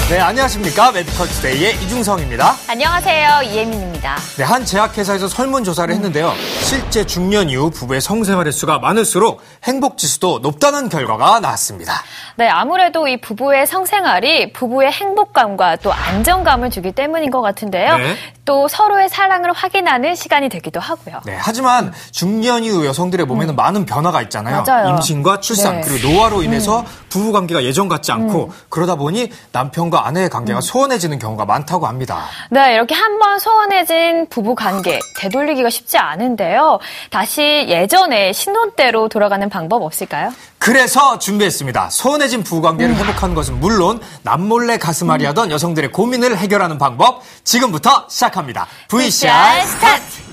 네, 안녕하십니까. 메디컬투데이의 이중성입니다. 안녕하세요. 이혜민입니다. 네, 한 제약회사에서 설문조사를 했는데요. 실제 중년 이후 부부의 성생활 횟수가 많을수록 행복지수도 높다는 결과가 나왔습니다. 네, 아무래도 이 부부의 성생활이 부부의 행복감과 또 안정감을 주기 때문인 것 같은데요. 네. 또 서로의 사랑을 확인하는 시간이 되기도 하고요. 네, 하지만 중년 이후 여성들의 몸에는 많은 변화가 있잖아요. 맞아요. 임신과 출산, 네. 그리고 노화로 인해서 부부관계가 예전 같지 않고 그러다 보니 남편과 아내의 관계가 소원해지는 경우가 많다고 합니다. 네, 이렇게 한번 소원해진 부부 관계 되돌리기가 쉽지 않은데요. 다시 예전에 신혼 때로 돌아가는 방법 없을까요? 그래서 준비했습니다. 소원해진 부부관계를 회복하는 것은 물론 남몰래 가슴앓이 하던 여성들의 고민을 해결하는 방법 지금부터 시작합니다. VCR 스타트!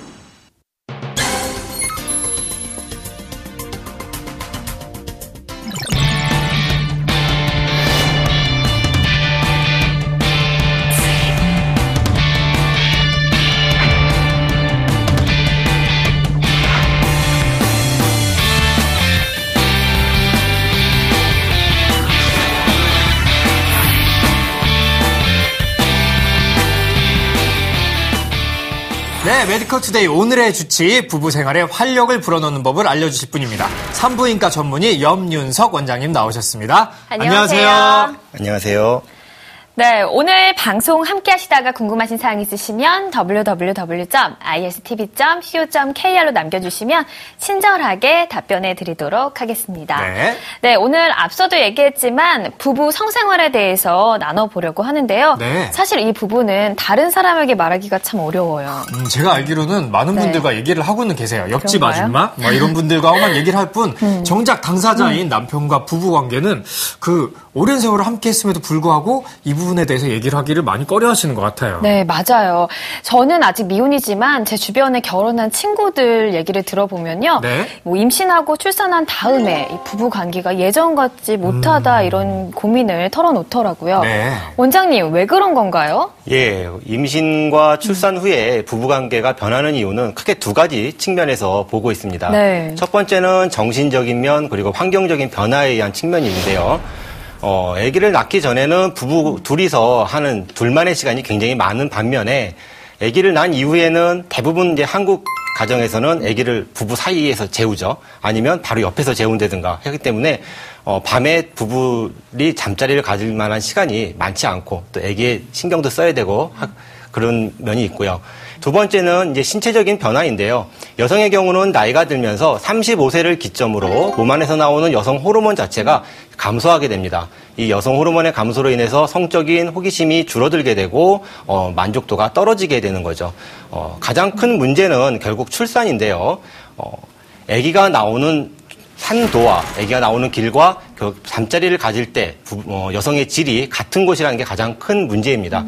네, 메디컬투데이 오늘의 주치 부부 생활에 활력을 불어넣는 법을 알려주실 분입니다. 산부인과 전문의 염윤석 원장님 나오셨습니다. 안녕하세요. 안녕하세요. 네, 오늘 방송 함께 하시다가 궁금하신 사항 있으시면 www.istv.co.kr로 남겨주시면 친절하게 답변해 드리도록 하겠습니다. 네, 오늘 앞서도 얘기했지만 부부 성생활에 대해서 나눠보려고 하는데요. 네. 사실 이 부분은 다른 사람에게 말하기가 참 어려워요. 제가 알기로는 많은 분들과 얘기를 하고는 계세요. 옆집 그런가요? 아줌마 뭐 이런 분들과만 얘기를 할 뿐 정작 당사자인 남편과 부부 관계는 그 오랜 세월을 함께 했음에도 불구하고 이 부분에 대해서 얘기를 하기를 많이 꺼려하시는 것 같아요. 네, 맞아요. 저는 아직 미혼이지만 제 주변에 결혼한 친구들 얘기를 들어보면요. 네. 뭐 임신하고 출산한 다음에 이 부부 관계가 예전 같지 못하다 이런 고민을 털어놓더라고요. 네. 원장님, 왜 그런 건가요? 예, 임신과 출산 후에 부부관계가 변하는 이유는 크게 두 가지 측면에서 보고 있습니다. 네. 첫 번째는 정신적인 면 그리고 환경적인 변화에 의한 측면이 있는데요. 아기를 낳기 전에는 부부 둘이서 하는 둘만의 시간이 굉장히 많은 반면에 아기를 낳은 이후에는 대부분 이제 한국 가정에서는 아기를 부부 사이에서 재우죠. 아니면 바로 옆에서 재운다든가 하기 때문에 밤에 부부들이 잠자리를 가질 만한 시간이 많지 않고 또 아기의 신경도 써야 되고 그런 면이 있고요. 두 번째는 이제 신체적인 변화인데요. 여성의 경우는 나이가 들면서 35세를 기점으로 몸 안에서 나오는 여성 호르몬 자체가 감소하게 됩니다. 이 여성 호르몬의 감소로 인해서 성적인 호기심이 줄어들게 되고 만족도가 떨어지게 되는 거죠. 가장 큰 문제는 결국 출산인데요. 아기가 나오는 산도와 아기가 나오는 길과 그 잠자리를 가질 때 여성의 질이 같은 곳이라는 게 가장 큰 문제입니다.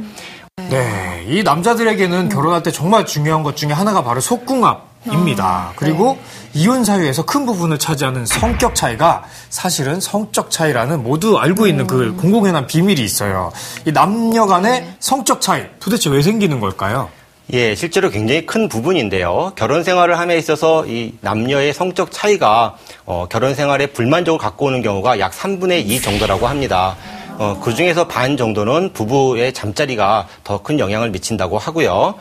네, 이 남자들에게는 결혼할 때 정말 중요한 것 중에 하나가 바로 속궁합입니다. 그리고 이혼 사유에서 큰 부분을 차지하는 성격 차이가 사실은 성적 차이라는 모두 알고 있는 그 공공연한 비밀이 있어요. 이 남녀 간의 성적 차이 도대체 왜 생기는 걸까요? 예, 실제로 굉장히 큰 부분인데요. 결혼 생활을 함에 있어서 이 남녀의 성적 차이가 결혼 생활에 불만족을 갖고 오는 경우가 약 3분의 2 정도라고 합니다. 그 중에서 반 정도는 부부의 잠자리가 더 큰 영향을 미친다고 하고요.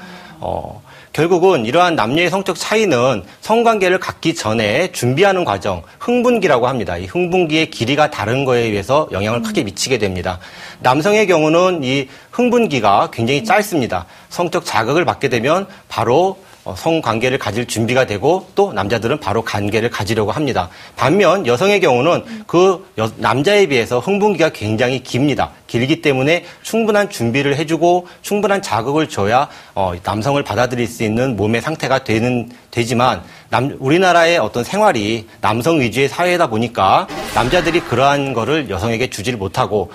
결국은 이러한 남녀의 성적 차이는 성관계를 갖기 전에 준비하는 과정, 흥분기라고 합니다. 이 흥분기의 길이가 다른 거에 의해서 영향을 크게 미치게 됩니다. 남성의 경우는 이 흥분기가 굉장히 짧습니다. 성적 자극을 받게 되면 바로 성관계를 가질 준비가 되고 또 남자들은 바로 관계를 가지려고 합니다. 반면 여성의 경우는 그 남자에 비해서 흥분기가 굉장히 깁니다. 길기 때문에 충분한 준비를 해주고 충분한 자극을 줘야 남성을 받아들일 수 있는 몸의 상태가 되지만 우리나라의 어떤 생활이 남성 위주의 사회다 보니까 남자들이 그러한 거를 여성에게 주지를 못하고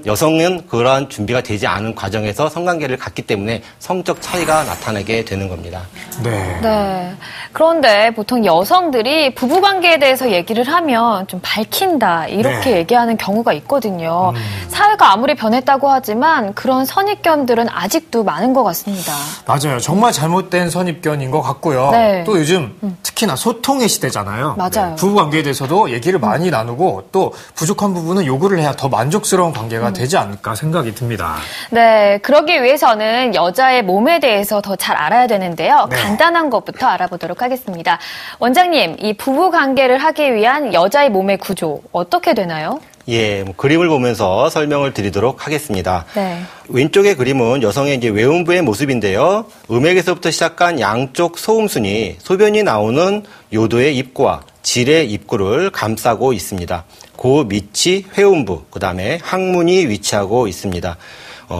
여성은 그러한 준비가 되지 않은 과정에서 성관계를 갖기 때문에 성적 차이가 나타나게 되는 겁니다. 네. 그런데 보통 여성들이 부부관계에 대해서 얘기를 하면 좀 밝힌다 이렇게 얘기하는 경우가 있거든요. 사회가 아무리 변했다고 하지만 그런 선입견들은 아직도 많은 것 같습니다. 맞아요. 정말 잘못된 선입견인 것 같고요. 또 요즘 특히나 소통의 시대잖아요. 맞아요. 부부관계에 대해서도 얘기를 많이 나누고 나누고 또 부족한 부분은 요구를 해야 더 만족스러운 관계가 되지 않을까 생각이 듭니다. 네, 그러기 위해서는 여자의 몸에 대해서 더 잘 알아야 되는데요. 네. 간단한 것부터 알아보도록 하겠습니다. 원장님, 이 부부 관계를 하기 위한 여자의 몸의 구조 어떻게 되나요? 예, 그림을 보면서 설명을 드리도록 하겠습니다. 네. 왼쪽의 그림은 여성의 이제 외음부의 모습인데요. 음액에서부터 시작한 양쪽 소음순이 소변이 나오는 요도의 입구와 질의 입구를 감싸고 있습니다. 그 밑이 회음부, 그 다음에 항문이 위치하고 있습니다.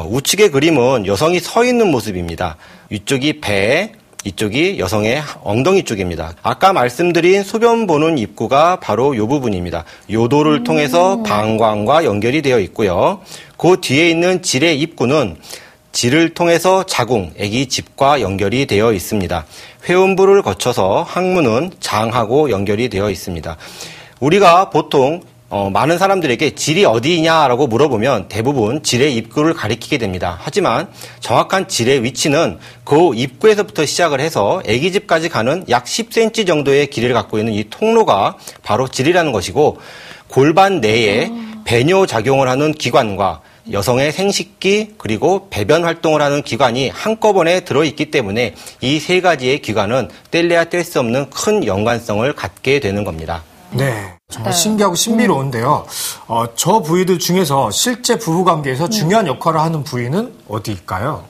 우측의 그림은 여성이 서 있는 모습입니다. 이쪽이 배, 이쪽이 여성의 엉덩이 쪽입니다. 아까 말씀드린 소변 보는 입구가 바로 이 부분입니다. 요도를 통해서 방광과 연결이 되어 있고요. 그 뒤에 있는 질의 입구는 질을 통해서 자궁, 아기 집과 연결이 되어 있습니다. 회음부를 거쳐서 항문은 장하고 연결이 되어 있습니다. 우리가 보통 많은 사람들에게 질이 어디냐라고 물어보면 대부분 질의 입구를 가리키게 됩니다. 하지만 정확한 질의 위치는 그 입구에서부터 시작을 해서 아기 집까지 가는 약 10cm 정도의 길이를 갖고 있는 이 통로가 바로 질이라는 것이고, 골반 내에 배뇨 작용을 하는 기관과 여성의 생식기 그리고 배변 활동을 하는 기관이 한꺼번에 들어있기 때문에 이 세 가지의 기관은 뗄래야 뗄 수 없는 큰 연관성을 갖게 되는 겁니다. 네, 정말 신기하고 신비로운데요. 저 부위들 중에서 실제 부부관계에서 중요한 역할을 하는 부위는 어디일까요?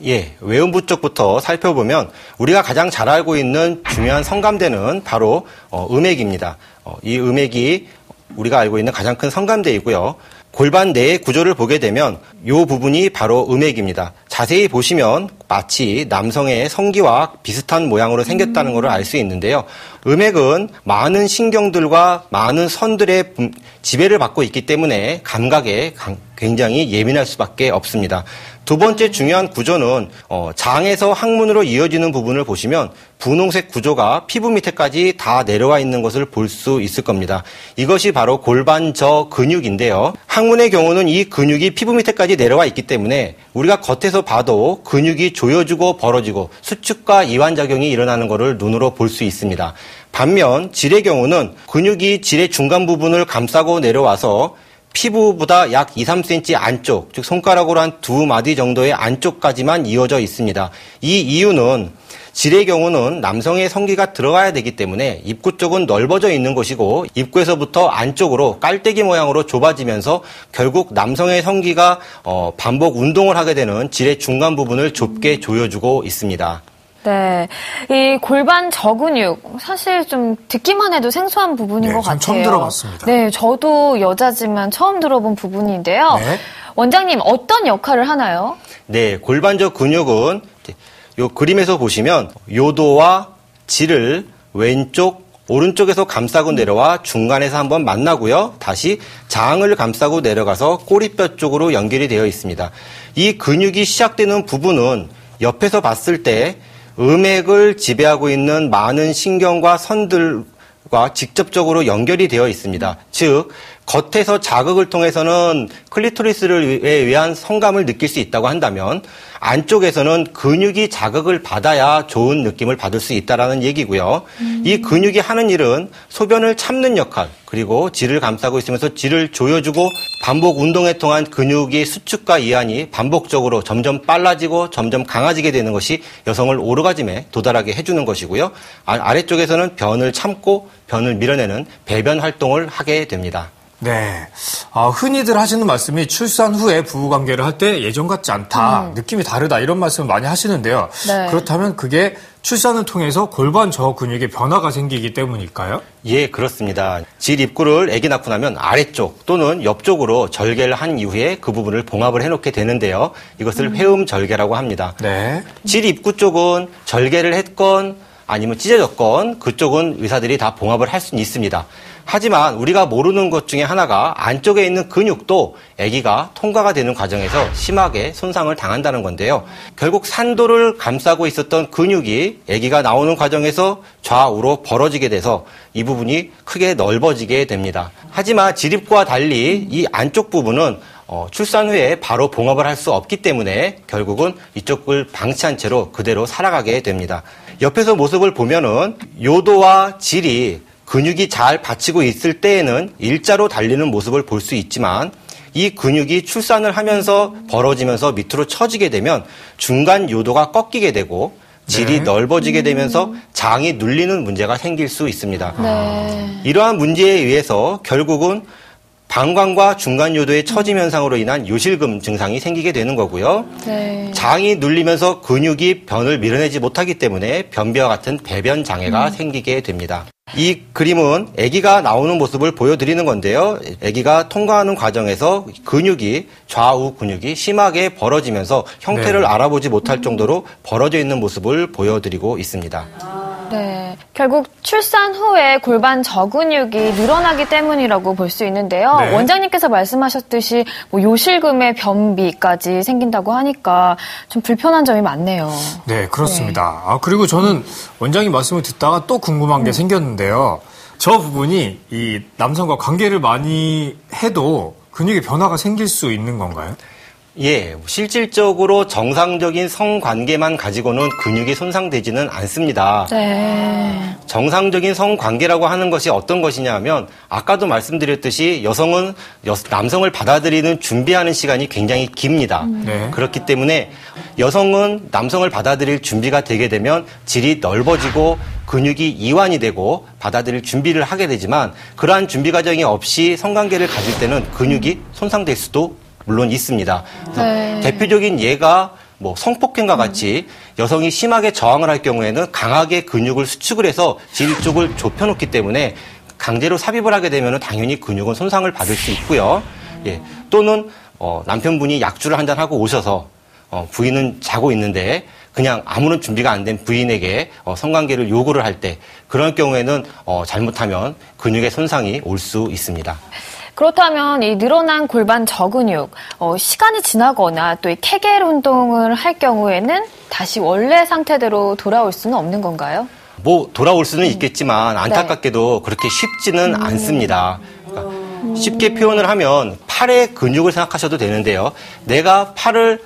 예, 외음부 쪽부터 살펴보면 우리가 가장 잘 알고 있는 중요한 성감대는 바로 음액입니다. 이 음액이 우리가 알고 있는 가장 큰 성감대이고요. 골반 내의 구조를 보게 되면 이 부분이 바로 음액입니다. 자세히 보시면 마치 남성의 성기와 비슷한 모양으로 생겼다는 것을 알 수 있는데요. 음액은 많은 신경들과 많은 선들의 지배를 받고 있기 때문에 감각에 굉장히 예민할 수밖에 없습니다. 두 번째 중요한 구조는 장에서 항문으로 이어지는 부분을 보시면 분홍색 구조가 피부 밑에까지 다 내려와 있는 것을 볼 수 있을 겁니다. 이것이 바로 골반저 근육인데요. 항문의 경우는 이 근육이 피부 밑에까지 내려와 있기 때문에 우리가 겉에서 봐도 근육이 조여지고 벌어지고 수축과 이완작용이 일어나는 것을 눈으로 볼 수 있습니다. 반면 질의 경우는 근육이 질의 중간 부분을 감싸고 내려와서 피부보다 약 2, 3cm 안쪽, 즉 손가락으로 한 2마디 정도의 안쪽까지만 이어져 있습니다. 이 이유는 질의 경우는 남성의 성기가 들어가야 되기 때문에 입구 쪽은 넓어져 있는 것이고 입구에서부터 안쪽으로 깔때기 모양으로 좁아지면서 결국 남성의 성기가 반복 운동을 하게 되는 질의 중간 부분을 좁게 조여주고 있습니다. 네, 이 골반 저근육 사실 좀 듣기만 해도 생소한 부분인 것 같아요. 처음 들어봤습니다. 네, 저도 여자지만 처음 들어본 부분인데요. 네. 원장님 어떤 역할을 하나요? 네, 골반저 근육은 요 그림에서 보시면 요도와 질을 왼쪽, 오른쪽에서 감싸고 내려와 중간에서 한번 만나고요. 다시 장을 감싸고 내려가서 꼬리뼈 쪽으로 연결이 되어 있습니다. 이 근육이 시작되는 부분은 옆에서 봤을 때 음액을 지배하고 있는 많은 신경과 선들과 직접적으로 연결이 되어 있습니다. 즉, 겉에서 자극을 통해서는 클리토리스를 위한 성감을 느낄 수 있다고 한다면 안쪽에서는 근육이 자극을 받아야 좋은 느낌을 받을 수 있다는 얘기고요. 이 근육이 하는 일은 소변을 참는 역할, 그리고 질을 감싸고 있으면서 질을 조여주고 반복 운동에 통한 근육의 수축과 이완이 반복적으로 점점 빨라지고 점점 강해지게 되는 것이 여성을 오르가즘에 도달하게 해주는 것이고요. 아래쪽에서는 변을 참고 변을 밀어내는 배변 활동을 하게 됩니다. 네. 흔히들 하시는 말씀이 출산 후에 부부관계를 할 때 예전 같지 않다, 느낌이 다르다, 이런 말씀을 많이 하시는데요. 네. 그렇다면 그게 출산을 통해서 골반 저 근육에 변화가 생기기 때문일까요? 예, 그렇습니다. 질 입구를 아기 낳고 나면 아래쪽 또는 옆쪽으로 절개를 한 이후에 그 부분을 봉합을 해놓게 되는데요. 이것을 회음절개라고 합니다. 네. 질 입구 쪽은 절개를 했건 아니면 찢어졌건 그쪽은 의사들이 다 봉합을 할 수는 있습니다. 하지만 우리가 모르는 것 중에 하나가 안쪽에 있는 근육도 아기가 통과가 되는 과정에서 심하게 손상을 당한다는 건데요. 결국 산도를 감싸고 있었던 근육이 아기가 나오는 과정에서 좌우로 벌어지게 돼서 이 부분이 크게 넓어지게 됩니다. 하지만 질입구와 달리 이 안쪽 부분은 출산 후에 바로 봉합을 할 수 없기 때문에 결국은 이쪽을 방치한 채로 그대로 살아가게 됩니다. 옆에서 모습을 보면은 요도와 질이 근육이 잘 받치고 있을 때에는 일자로 달리는 모습을 볼 수 있지만 이 근육이 출산을 하면서 벌어지면서 밑으로 처지게 되면 중간 요도가 꺾이게 되고 질이 넓어지게 되면서 장이 눌리는 문제가 생길 수 있습니다. 네. 이러한 문제에 의해서 결국은 방광과 중간 요도의 처짐 현상으로 인한 요실금 증상이 생기게 되는 거고요. 네. 장이 눌리면서 근육이 변을 밀어내지 못하기 때문에 변비와 같은 배변 장애가 생기게 됩니다. 이 그림은 아기가 나오는 모습을 보여드리는 건데요. 아기가 통과하는 과정에서 좌우 근육이 심하게 벌어지면서 형태를 알아보지 못할 정도로 벌어져 있는 모습을 보여드리고 있습니다. 네. 결국 출산 후에 골반 저근육이 늘어나기 때문이라고 볼 수 있는데요. 네. 원장님께서 말씀하셨듯이 뭐 요실금의 변비까지 생긴다고 하니까 좀 불편한 점이 많네요. 네, 그렇습니다. 그리고 저는 원장님 말씀을 듣다가 또 궁금한 게 생겼는데요. 저 부분이 이 남성과 관계를 많이 해도 근육의 변화가 생길 수 있는 건가요? 예, 실질적으로 정상적인 성관계만 가지고는 근육이 손상되지는 않습니다. 네. 정상적인 성관계라고 하는 것이 어떤 것이냐 하면 아까도 말씀드렸듯이 여성은 남성을 받아들이는 준비하는 시간이 굉장히 깁니다. 네. 그렇기 때문에 여성은 남성을 받아들일 준비가 되게 되면 질이 넓어지고 근육이 이완이 되고 받아들일 준비를 하게 되지만 그러한 준비 과정이 없이 성관계를 가질 때는 근육이 손상될 수도 물론 있습니다. 그래서 네. 대표적인 예가 뭐 성폭행과 같이 여성이 심하게 저항을 할 경우에는 강하게 근육을 수축을 해서 질 쪽을 좁혀놓기 때문에 강제로 삽입을 하게 되면 당연히 근육은 손상을 받을 수 있고요. 예, 또는 남편분이 약주를 한잔 하고 오셔서 부인은 자고 있는데 그냥 아무런 준비가 안 된 부인에게 성관계를 요구를 할 때 그런 경우에는 잘못하면 근육의 손상이 올 수 있습니다. 그렇다면 이 늘어난 골반 저근육, 시간이 지나거나 또 이 케겔 운동을 할 경우에는 다시 원래 상태대로 돌아올 수는 없는 건가요? 뭐 돌아올 수는 있겠지만 안타깝게도 그렇게 쉽지는 않습니다. 그러니까 쉽게 표현을 하면 팔의 근육을 생각하셔도 되는데요. 내가 팔을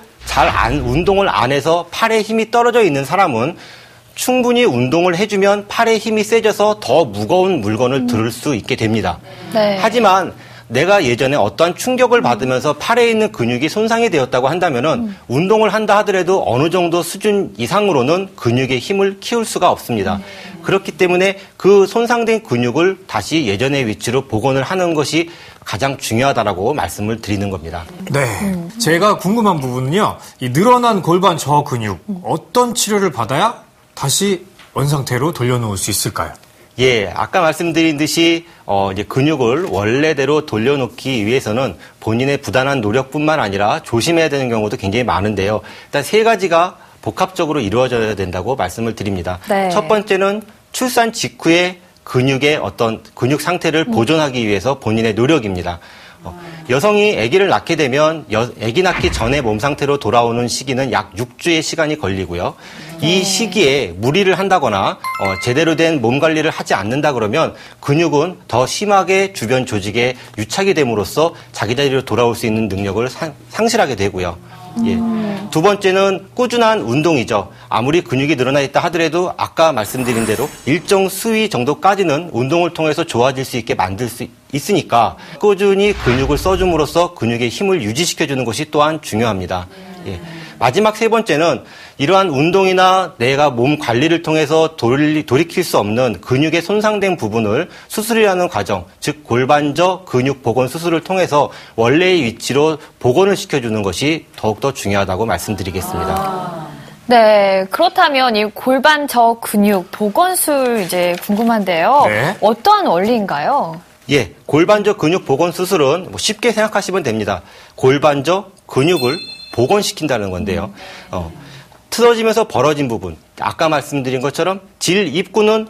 운동을 안 해서 팔에 힘이 떨어져 있는 사람은 충분히 운동을 해주면 팔의 힘이 세져서 더 무거운 물건을 들을 수 있게 됩니다. 네. 하지만 내가 예전에 어떠한 충격을 받으면서 팔에 있는 근육이 손상이 되었다고 한다면은 운동을 한다 하더라도 어느 정도 수준 이상으로는 근육의 힘을 키울 수가 없습니다. 그렇기 때문에 그 손상된 근육을 다시 예전의 위치로 복원을 하는 것이 가장 중요하다라고 말씀을 드리는 겁니다. 네. 제가 궁금한 부분은요. 이 늘어난 골반 저근육 어떤 치료를 받아야 다시 원상태로 돌려놓을 수 있을까요? 예, 아까 말씀드린 듯이 이제 근육을 원래대로 돌려놓기 위해서는 본인의 부단한 노력뿐만 아니라 조심해야 되는 경우도 굉장히 많은데요. 일단 세 가지가 복합적으로 이루어져야 된다고 말씀을 드립니다. 네. 첫 번째는 출산 직후에 근육의 어떤 근육 상태를 보존하기 위해서 본인의 노력입니다. 여성이 아기를 낳게 되면 아기 낳기 전에 몸 상태로 돌아오는 시기는 약 6주의 시간이 걸리고요. 이 시기에 무리를 한다거나 제대로 된 몸 관리를 하지 않는다 그러면 근육은 더 심하게 주변 조직에 유착이 됨으로써 자기 자리로 돌아올 수 있는 능력을 상실하게 되고요. 예. 두 번째는 꾸준한 운동이죠. 아무리 근육이 늘어나 있다 하더라도 아까 말씀드린 대로 일정 수위 정도까지는 운동을 통해서 좋아질 수 있게 만들 수 있으니까 꾸준히 근육을 써줌으로써 근육의 힘을 유지시켜주는 것이 또한 중요합니다. 예. 마지막 세 번째는 이러한 운동이나 내가 몸 관리를 통해서 돌이킬 수 없는 근육의 손상된 부분을 수술이라는 과정, 즉 골반저 근육 복원 수술을 통해서 원래의 위치로 복원을 시켜주는 것이 더욱더 중요하다고 말씀드리겠습니다. 네, 그렇다면 이 골반 저 근육 복원술 이제 궁금한데요. 네. 어떠한 원리인가요? 예, 골반저 근육 복원 수술은 쉽게 생각하시면 됩니다. 골반저 근육을 복원시킨다는 건데요. 틀어지면서 벌어진 부분, 아까 말씀드린 것처럼 질 입구는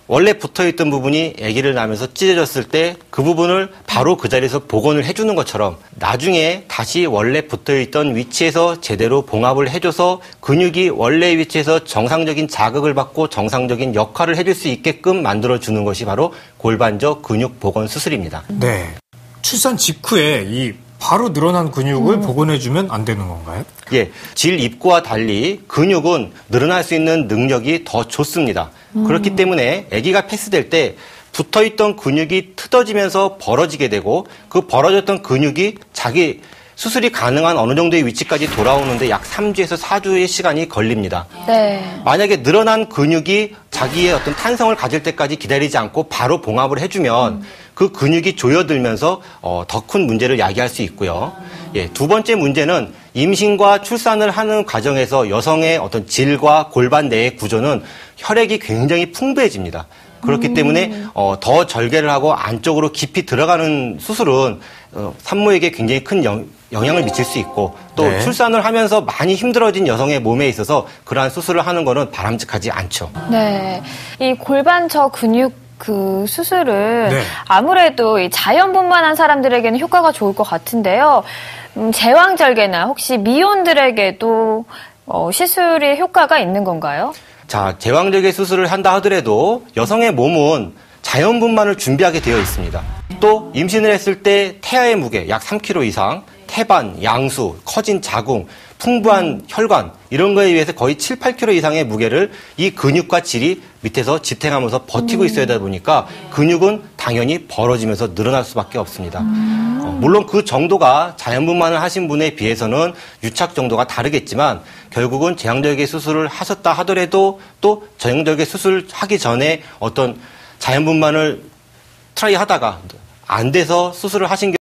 원래 붙어있던 부분이 아기를 낳으면서 찢어졌을 때 그 부분을 바로 그 자리에서 복원을 해주는 것처럼 나중에 다시 원래 붙어있던 위치에서 제대로 봉합을 해줘서 근육이 원래 위치에서 정상적인 자극을 받고 정상적인 역할을 해줄 수 있게끔 만들어주는 것이 바로 골반저 근육 복원 수술입니다. 네. 출산 직후에 이 바로 늘어난 근육을 복원해주면 안 되는 건가요? 예, 질 입구와 달리 근육은 늘어날 수 있는 능력이 더 좋습니다. 그렇기 때문에 아기가 패스될 때 붙어있던 근육이 틀어지면서 벌어지게 되고 그 벌어졌던 근육이 자기 수술이 가능한 어느 정도의 위치까지 돌아오는데 약 3주에서 4주의 시간이 걸립니다. 네. 만약에 늘어난 근육이 자기의 어떤 탄성을 가질 때까지 기다리지 않고 바로 봉합을 해주면 그 근육이 조여들면서 더 큰 문제를 야기할 수 있고요. 예, 두 번째 문제는 임신과 출산을 하는 과정에서 여성의 어떤 질과 골반 내의 구조는 혈액이 굉장히 풍부해집니다. 그렇기 때문에 더 절개를 하고 안쪽으로 깊이 들어가는 수술은 산모에게 굉장히 큰 영향을 미칠 수 있고 또 네. 출산을 하면서 많이 힘들어진 여성의 몸에 있어서 그러한 수술을 하는 것은 바람직하지 않죠. 네. 이 골반저 근육 그 수술은 네. 아무래도 이 자연분만한 사람들에게는 효과가 좋을 것 같은데요. 제왕절개나 혹시 미혼들에게도 시술의 효과가 있는 건가요? 자, 제왕절개 수술을 한다 하더라도 여성의 몸은 자연분만을 준비하게 되어 있습니다. 또 임신을 했을 때 태아의 무게 약 3kg 이상, 태반, 양수, 커진 자궁, 풍부한 혈관 이런 거에 의해서 거의 7, 8kg 이상의 무게를 이 근육과 질이 밑에서 지탱하면서 버티고 있어야 되다 보니까 근육은 당연히 벌어지면서 늘어날 수밖에 없습니다. 물론 그 정도가 자연분만을 하신 분에 비해서는 유착 정도가 다르겠지만 결국은 제왕절개 수술을 하셨다 하더라도 또 제왕절개 수술하기 전에 어떤 자연분만을 트라이 하다가 안 돼서 수술을 하신